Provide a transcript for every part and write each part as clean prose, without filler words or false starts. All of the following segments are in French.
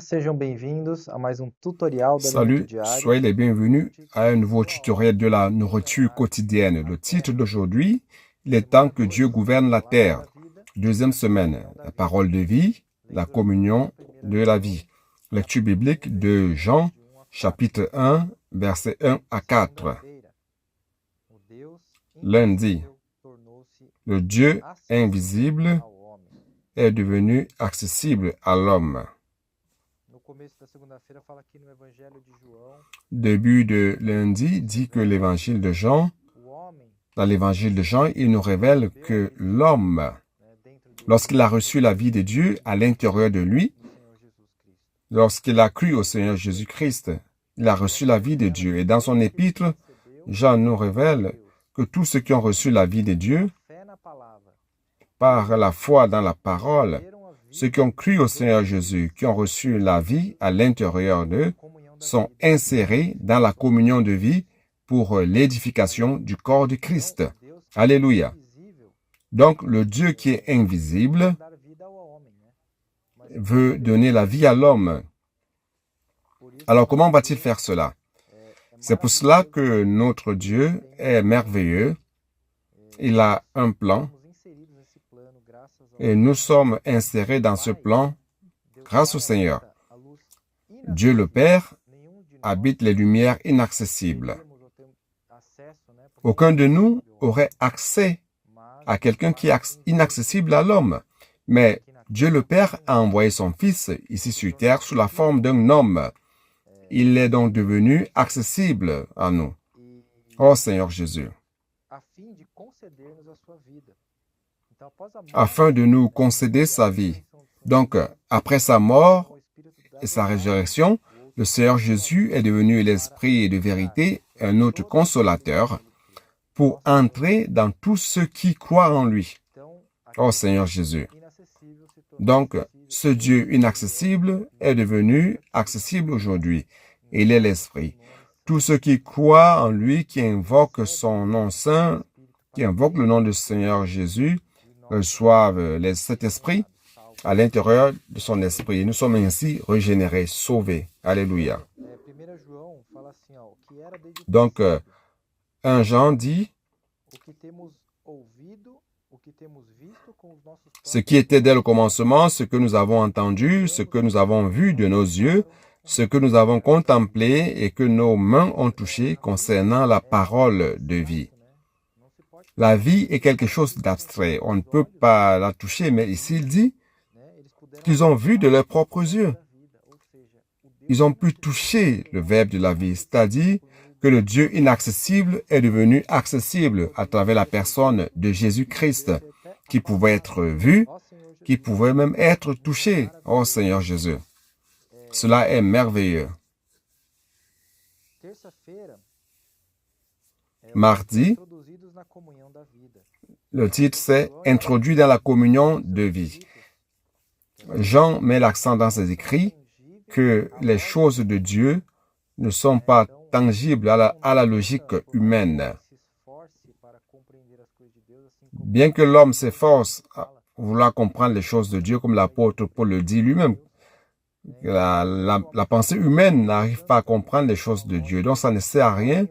sejam bem-vindos a mais tutorial da Salut, soyez les bienvenus à un nouveau tutoriel de la nourriture quotidienne. Le titre d'aujourd'hui, il est temps que Dieu gouverne la terre. Deuxième semaine, la parole de vie, la communion de la vie. Lecture biblique de Jean, chapitre 1, versets 1 à 4. Lundi, le Dieu invisible est devenu accessible à l'homme. Début de lundi dit que l'évangile de Jean, dans l'évangile de Jean, il nous révèle que l'homme, lorsqu'il a reçu la vie de Dieu à l'intérieur de lui, lorsqu'il a cru au Seigneur Jésus-Christ, il a reçu la vie de Dieu. Et dans son épître, Jean nous révèle que tous ceux qui ont reçu la vie de Dieu, par la foi dans la parole, ceux qui ont cru au Seigneur Jésus, qui ont reçu la vie à l'intérieur d'eux, sont insérés dans la communion de vie pour l'édification du corps de Christ. Alléluia. Donc, le Dieu qui est invisible veut donner la vie à l'homme. Alors, comment va-t-il faire cela? C'est pour cela que notre Dieu est merveilleux. Il a un plan. Et nous sommes insérés dans ce plan grâce au Seigneur. Dieu le Père habite les lumières inaccessibles. Aucun de nous aurait accès à quelqu'un qui est inaccessible à l'homme. Mais Dieu le Père a envoyé son Fils ici sur terre sous la forme d'un homme. Il est donc devenu accessible à nous. Oh Seigneur Jésus. Afin de nous concéder sa vie. Donc, après sa mort et sa résurrection, le Seigneur Jésus est devenu l'Esprit de vérité, un autre consolateur, pour entrer dans tous ceux qui croient en lui. Oh Seigneur Jésus. Donc, ce Dieu inaccessible est devenu accessible aujourd'hui. Il est l'Esprit. Tous ceux qui croient en lui, qui invoquent son nom saint, qui invoquent le nom du Seigneur Jésus, reçoivent cet esprit à l'intérieur de son esprit. Nous sommes ainsi régénérés, sauvés. Alléluia. Donc, 1 Jean dit, ce qui était dès le commencement, ce que nous avons entendu, ce que nous avons vu de nos yeux, ce que nous avons contemplé et que nos mains ont touché concernant la parole de vie. La vie est quelque chose d'abstrait. On ne peut pas la toucher, mais ici il dit qu'ils ont vu de leurs propres yeux. Ils ont pu toucher le verbe de la vie, c'est-à-dire que le Dieu inaccessible est devenu accessible à travers la personne de Jésus-Christ, qui pouvait être vu, qui pouvait même être touché. Oh Seigneur Jésus, cela est merveilleux. Mardi, le titre c'est « Introduit dans la communion de vie ». Jean met l'accent dans ses écrits que les choses de Dieu ne sont pas tangibles à la logique humaine. Bien que l'homme s'efforce à vouloir comprendre les choses de Dieu, comme l'apôtre Paul le dit lui-même, la pensée humaine n'arrive pas à comprendre les choses de Dieu. Donc ça ne sert à rien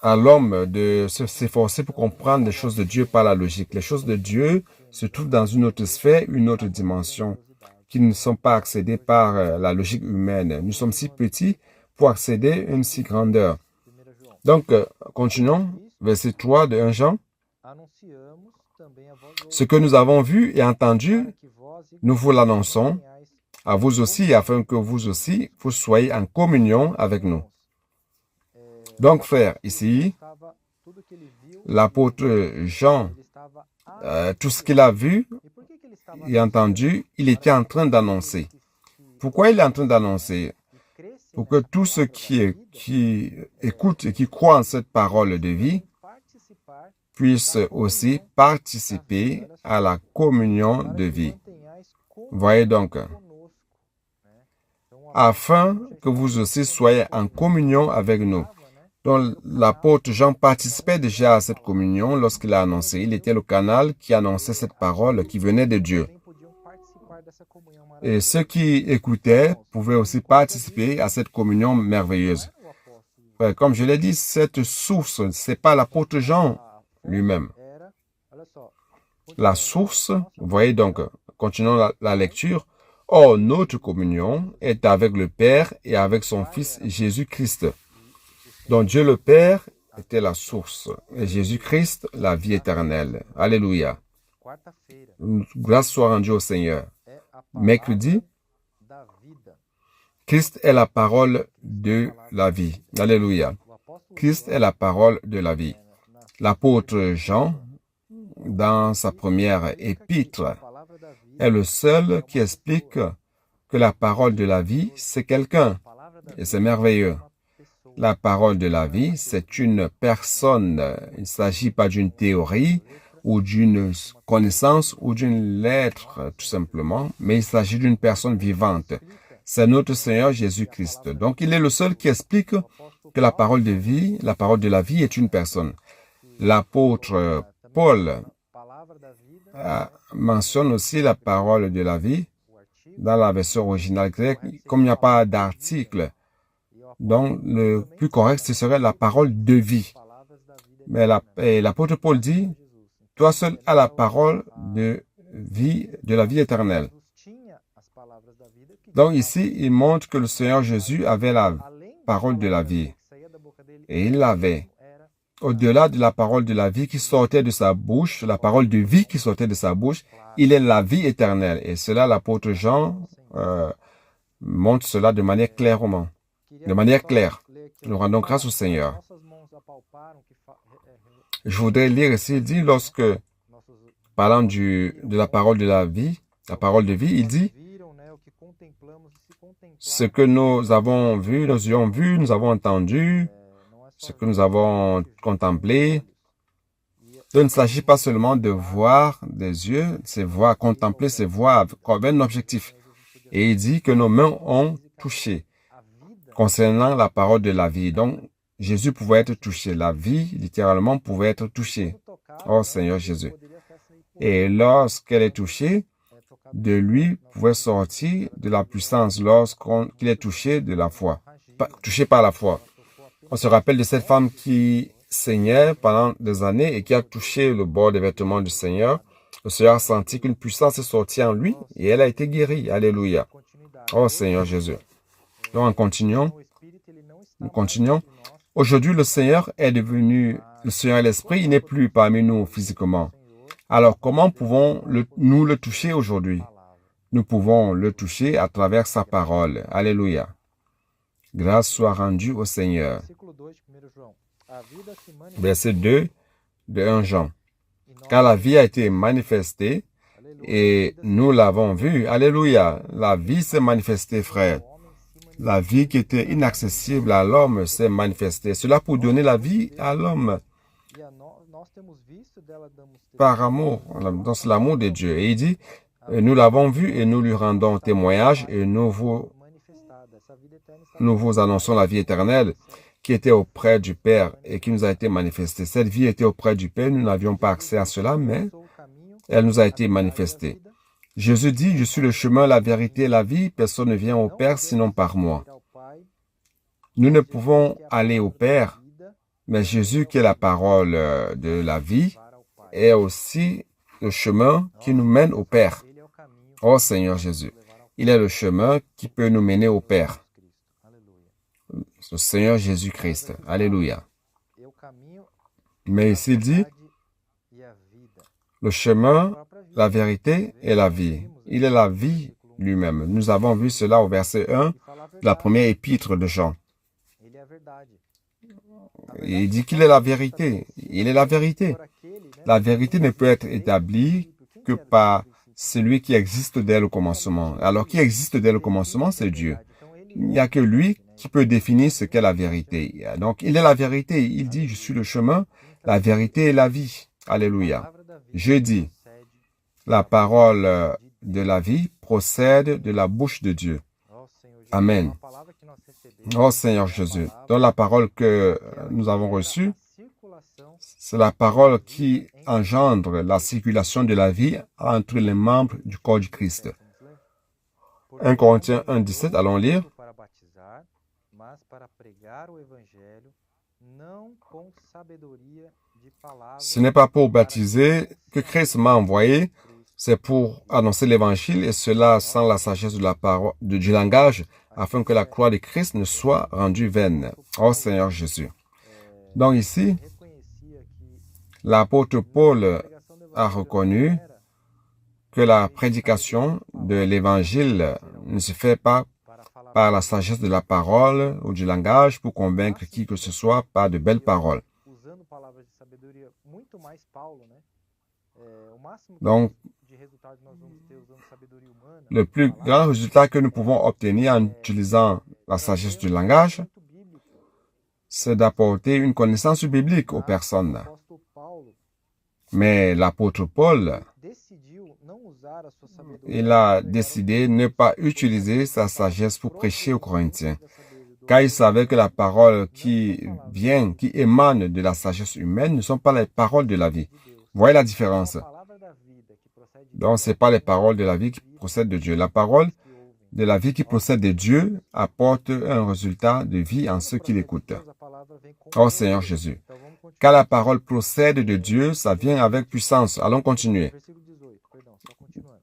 à l'homme de s'efforcer pour comprendre les choses de Dieu par la logique. Les choses de Dieu se trouvent dans une autre sphère, une autre dimension, qui ne sont pas accédées par la logique humaine. Nous sommes si petits pour accéder à une si grandeur. Donc, continuons. Verset 3 de 1 Jean. Ce que nous avons vu et entendu, nous vous l'annonçons à vous aussi, afin que vous aussi, vous soyez en communion avec nous. Donc, frère, ici, l'apôtre Jean, tout ce qu'il a vu et entendu, il était en train d'annoncer. Pourquoi il est en train d'annoncer? Pour que tous ceux qui écoutent et qui croient en cette parole de vie puissent aussi participer à la communion de vie. Voyez donc, afin que vous aussi soyez en communion avec nous. Donc, l'apôtre Jean participait déjà à cette communion lorsqu'il a annoncé. Il était le canal qui annonçait cette parole qui venait de Dieu. Et ceux qui écoutaient pouvaient aussi participer à cette communion merveilleuse. Comme je l'ai dit, cette source, c'est pas l'apôtre Jean lui-même. La source, vous voyez donc, continuons la lecture. Or, notre communion est avec le Père et avec son Fils Jésus-Christ. Donc Dieu le Père était la source et Jésus-Christ la vie éternelle. Alléluia. Grâce soit rendue au Seigneur. Mercredi, Christ est la parole de la vie. Alléluia. Christ est la parole de la vie. L'apôtre Jean, dans sa première épître, est le seul qui explique que la parole de la vie, c'est quelqu'un. Et c'est merveilleux. La parole de la vie, c'est une personne. Il ne s'agit pas d'une théorie ou d'une connaissance ou d'une lettre, tout simplement, mais il s'agit d'une personne vivante. C'est notre Seigneur Jésus-Christ. Donc, il est le seul qui explique que la parole de la vie est une personne. L'apôtre Paul mentionne aussi la parole de la vie dans la version originale grecque, comme il n'y a pas d'article. Donc, le plus correct, ce serait la parole de vie. Mais l'apôtre Paul dit, toi seul as la parole de vie, de la vie éternelle. Donc ici, il montre que le Seigneur Jésus avait la parole de la vie. Et il l'avait. Au-delà de la parole de la vie qui sortait de sa bouche, la parole de vie qui sortait de sa bouche, il est la vie éternelle. Et cela, l'apôtre Jean montre cela de manière claire. Nous rendons grâce au Seigneur. Je voudrais lire ici, il dit, lorsque, parlant de la parole de la vie, la parole de vie, il dit, ce que nous avons vu, nous avons entendu, ce que nous avons contemplé. Il ne s'agit pas seulement de voir des yeux, c'est voir, contempler, c'est voir avec un objectif. Et il dit que nos mains ont touché concernant la parole de la vie. Donc, Jésus pouvait être touché. La vie, littéralement, pouvait être touchée. Oh Seigneur Jésus. Et lorsqu'elle est touchée, de lui pouvait sortir de la puissance lorsqu'il est touché de la foi, touché par la foi. On se rappelle de cette femme qui saignait pendant des années et qui a touché le bord des vêtements du Seigneur. Le Seigneur a senti qu'une puissance est sortie en lui et elle a été guérie. Alléluia. Oh Seigneur Jésus. Donc, nous continuons. Aujourd'hui, le Seigneur est devenu, le Seigneur est l'Esprit, il n'est plus parmi nous physiquement. Alors, comment pouvons-nous le toucher aujourd'hui? Nous pouvons le toucher à travers sa parole. Alléluia. Grâce soit rendue au Seigneur. Verset 2 de 1 Jean. Car la vie a été manifestée et nous l'avons vue. Alléluia. La vie s'est manifestée, frère. La vie qui était inaccessible à l'homme s'est manifestée. Cela pour donner la vie à l'homme. Par amour, dans l'amour de Dieu. Et il dit, nous l'avons vu et nous lui rendons témoignage et nous vous annonçons la vie éternelle qui était auprès du Père et qui nous a été manifestée. Cette vie était auprès du Père, nous n'avions pas accès à cela, mais elle nous a été manifestée. Jésus dit, je suis le chemin, la vérité et la vie, personne ne vient au Père sinon par moi. Nous ne pouvons aller au Père, mais Jésus qui est la parole de la vie est aussi le chemin qui nous mène au Père. Oh Seigneur Jésus, il est le chemin qui peut nous mener au Père. Le Seigneur Jésus-Christ. Alléluia. Mais ici il dit, le chemin, la vérité et la vie. Il est la vie lui-même. Nous avons vu cela au verset 1 de la première épître de Jean. Il dit qu'il est la vérité. Il est la vérité. La vérité ne peut être établie que par celui qui existe dès le commencement. Alors, qui existe dès le commencement, c'est Dieu. Il n'y a que lui qui peut définir ce qu'est la vérité. Donc, il est la vérité. Il dit, je suis le chemin, la vérité et la vie. Alléluia. Je dis, la parole de la vie procède de la bouche de Dieu. Amen. Oh Seigneur Jésus, dans la parole que nous avons reçue, c'est la parole qui engendre la circulation de la vie entre les membres du corps du Christ. 1 Corinthiens 1, 17, allons lire. Ce n'est pas pour baptiser que Christ m'a envoyé, c'est pour annoncer l'évangile, et cela sans la sagesse de la parole, du langage, afin que la croix de Christ ne soit rendue vaine. Ô Seigneur Jésus. Donc ici, l'apôtre Paul a reconnu que la prédication de l'évangile ne se fait pas par la sagesse de la parole ou du langage pour convaincre qui que ce soit par de belles paroles. Donc, le plus grand résultat que nous pouvons obtenir en utilisant la sagesse du langage, c'est d'apporter une connaissance biblique aux personnes. Mais l'apôtre Paul, il a décidé de ne pas utiliser sa sagesse pour prêcher aux Corinthiens, car il savait que la parole qui émane de la sagesse humaine ne sont pas les paroles de la vie. Voyez la différence. Donc, ce n'est pas les paroles de la vie qui procèdent de Dieu. La parole de la vie qui procède de Dieu apporte un résultat de vie en ceux qui l'écoutent. Oh Seigneur Jésus. Car la parole procède de Dieu, ça vient avec puissance. Allons continuer.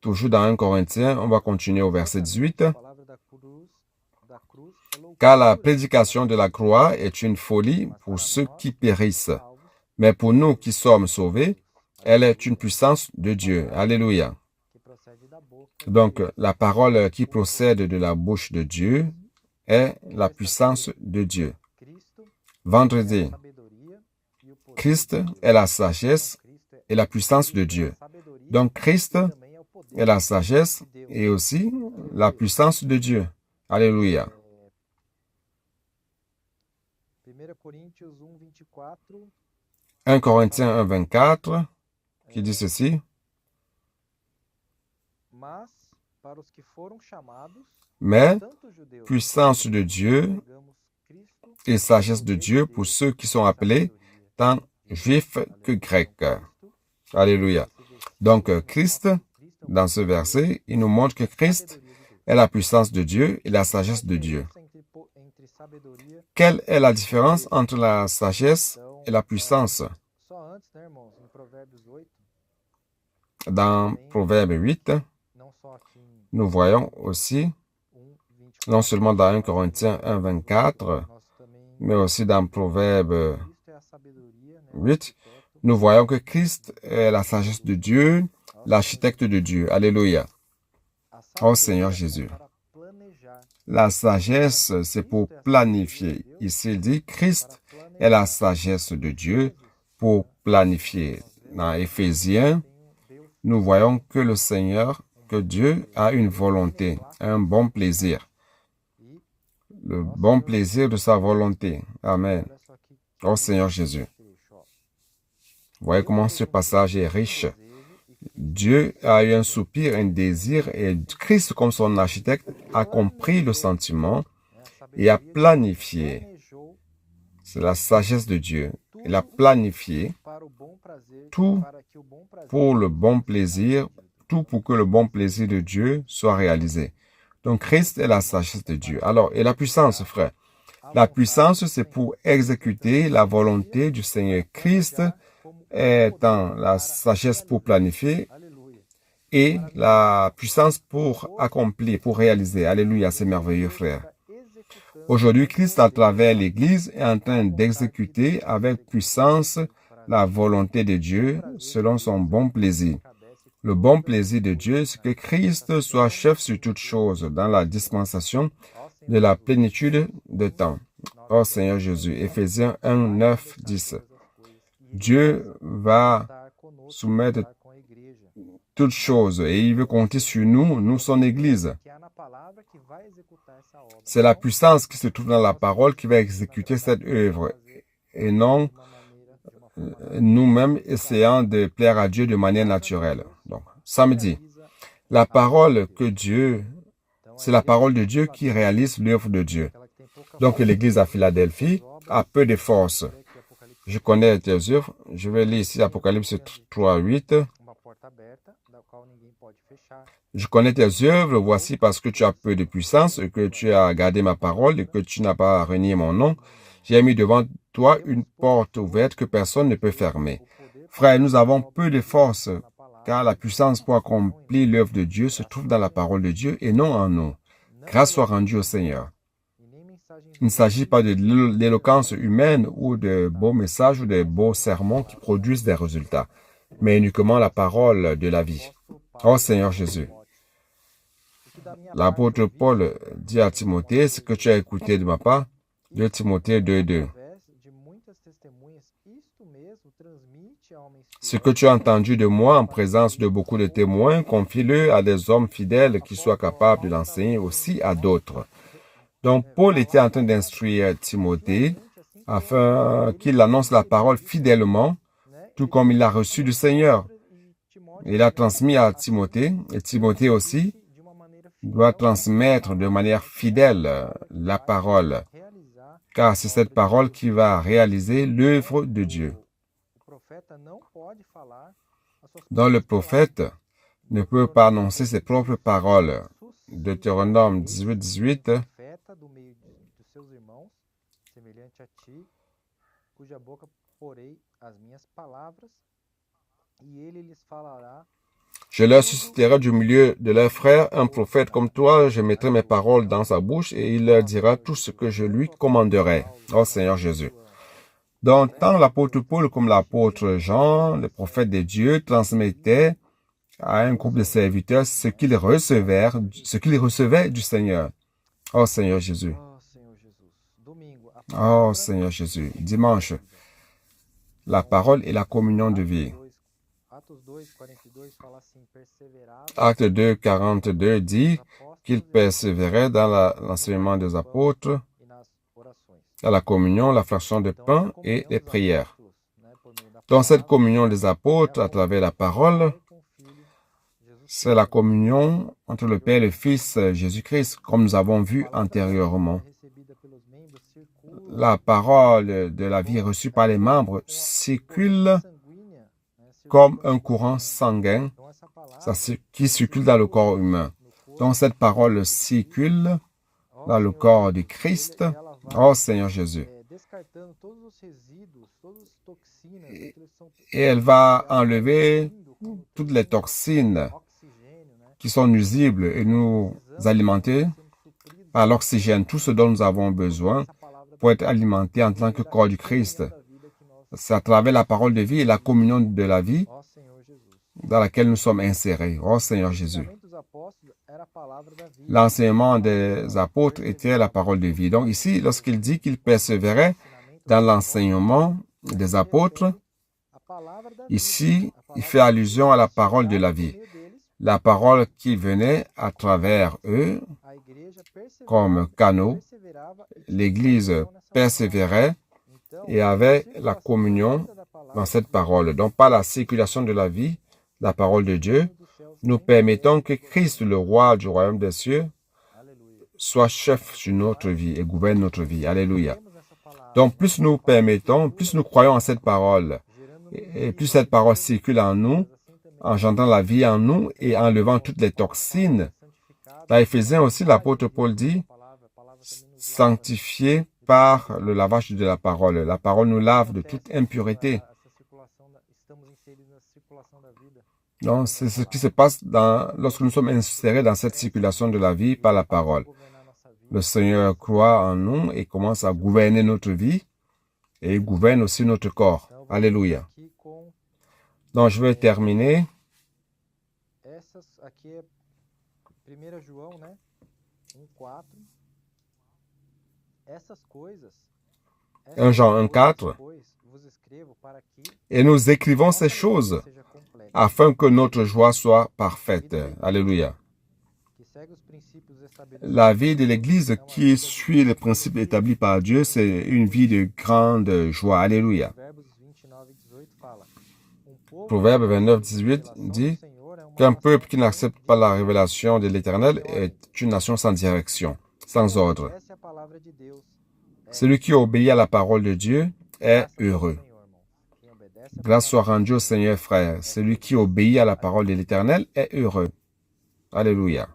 Toujours dans 1 Corinthiens, on va continuer au verset 18. Car la prédication de la croix est une folie pour ceux qui périssent. Mais pour nous qui sommes sauvés, elle est une puissance de Dieu. Alléluia. Donc, la parole qui procède de la bouche de Dieu est la puissance de Dieu. Vendredi, Christ est la sagesse et la puissance de Dieu. Donc, Christ est la sagesse et aussi la puissance de Dieu. Alléluia. 1 Corinthiens 1, 24, qui dit ceci. Mais puissance de Dieu et sagesse de Dieu pour ceux qui sont appelés, tant juifs que grecs. Alléluia. Donc, Christ, dans ce verset, il nous montre que Christ est la puissance de Dieu et la sagesse de Dieu. Quelle est la différence entre la sagesse et la puissance? Dans Proverbe 8, nous voyons aussi, non seulement dans 1 Corinthiens 1, 24, mais aussi dans Proverbe 8, nous voyons que Christ est la sagesse de Dieu, l'architecte de Dieu. Alléluia. Oh Seigneur Jésus. La sagesse, c'est pour planifier. Ici, il dit, Christ est la sagesse de Dieu pour planifier. Dans Éphésiens, nous voyons que le Seigneur, que Dieu a une volonté, un bon plaisir. Le bon plaisir de sa volonté. Amen. Oh Seigneur Jésus. Voyez comment ce passage est riche. Dieu a eu un soupir, un désir, et Christ, comme son architecte, a compris le sentiment et a planifié. C'est la sagesse de Dieu. Il a planifié tout pour le bon plaisir, tout pour que le bon plaisir de Dieu soit réalisé. Donc, Christ est la sagesse de Dieu. Alors, et la puissance, frère? La puissance, c'est pour exécuter la volonté du Seigneur. Christ étant la sagesse pour planifier et la puissance pour accomplir, pour réaliser. Alléluia, c'est merveilleux, frère. Aujourd'hui, Christ, à travers l'Église, est en train d'exécuter avec puissance la volonté de Dieu selon son bon plaisir. Le bon plaisir de Dieu, c'est que Christ soit chef sur toutes choses dans la dispensation de la plénitude de temps. Oh Seigneur Jésus, Éphésiens 1, 9, 10. Dieu va soumettre toutes choses et il veut compter sur nous, nous son Église. C'est la puissance qui se trouve dans la parole qui va exécuter cette œuvre et non nous-mêmes essayant de plaire à Dieu de manière naturelle. Donc, samedi, la parole que Dieu, c'est la parole de Dieu qui réalise l'œuvre de Dieu. Donc, l'Église à Philadelphie a peu de force. Je connais tes œuvres. Je vais lire ici Apocalypse 3, 8. Je connais tes œuvres, voici parce que tu as peu de puissance, et que tu as gardé ma parole, et que tu n'as pas renié mon nom. J'ai mis devant toi une porte ouverte que personne ne peut fermer. Frère, nous avons peu de force, car la puissance pour accomplir l'œuvre de Dieu se trouve dans la parole de Dieu et non en nous. Grâce soit rendue au Seigneur. Il ne s'agit pas de l'éloquence humaine ou de beaux messages ou de beaux sermons qui produisent des résultats, mais uniquement la parole de la vie. Oh Seigneur Jésus. L'apôtre Paul dit à Timothée, ce que tu as écouté de ma part, 2 Timothée 2:2. Ce que tu as entendu de moi en présence de beaucoup de témoins, confie-le à des hommes fidèles qui soient capables de l'enseigner aussi à d'autres. Donc, Paul était en train d'instruire Timothée afin qu'il annonce la parole fidèlement, tout comme il l'a reçu du Seigneur. Il a transmis à Timothée, et Timothée aussi doit transmettre de manière fidèle la parole, car c'est cette parole qui va réaliser l'œuvre de Dieu. Donc, le prophète ne peut pas annoncer ses propres paroles. Deutéronome 18:18. Je leur susciterai du milieu de leurs frères un prophète comme toi, je mettrai mes paroles dans sa bouche et il leur dira tout ce que je lui commanderai. Oh Seigneur Jésus. Donc, tant l'apôtre Paul comme l'apôtre Jean, le prophète de Dieu, transmettaient à un groupe de serviteurs ce qu'ils recevaient du Seigneur. Oh Seigneur Jésus. Oh Seigneur Jésus. Dimanche, la parole et la communion de vie. Acte 2, 42 dit qu'il persévérait dans l'enseignement des apôtres, à la communion, la fraction de pain et les prières. Dans cette communion des apôtres, à travers la parole, c'est la communion entre le Père et le Fils Jésus-Christ, comme nous avons vu antérieurement. La parole de la vie reçue par les membres circule comme un courant sanguin qui circule dans le corps humain. Donc cette parole circule dans le corps de Christ. Oh Seigneur Jésus. Et elle va enlever toutes les toxines qui sont nuisibles et nous alimenter par l'oxygène, tout ce dont nous avons besoin pour être alimentés en tant que corps du Christ. C'est à travers la parole de vie et la communion de la vie dans laquelle nous sommes insérés. Oh Seigneur Jésus. L'enseignement des apôtres était la parole de vie. Donc ici, lorsqu'il dit qu'il persévérait dans l'enseignement des apôtres, ici, il fait allusion à la parole de la vie. La parole qui venait à travers eux comme canaux. L'Église persévérait et avait la communion dans cette parole. Donc, par la circulation de la vie, la parole de Dieu, nous permettons que Christ, le roi du royaume des cieux, soit chef sur notre vie et gouverne notre vie. Alléluia. Donc, plus nous permettons, plus nous croyons en cette parole, et plus cette parole circule en nous, engendrant la vie en nous et enlevant toutes les toxines. Dans Éphésiens aussi, l'apôtre Paul dit, sanctifié par le lavage de la parole. La parole nous lave de toute impureté. Donc, c'est ce qui se passe lorsque nous sommes insérés dans cette circulation de la vie par la parole. Le Seigneur croit en nous et commence à gouverner notre vie et il gouverne aussi notre corps. Alléluia. Donc, je vais terminer. 1 Jean 1,4. Et nous écrivons ces choses afin que notre joie soit parfaite. Alléluia. La vie de l'Église qui suit les principes établis par Dieu, c'est une vie de grande joie. Alléluia. Proverbe 29:18 dit qu'un peuple qui n'accepte pas la révélation de l'Éternel est une nation sans direction, sans ordre. Celui qui obéit à la parole de Dieu est heureux. Grâce soit rendue au Seigneur, frère. Celui qui obéit à la parole de l'Éternel est heureux. Alléluia.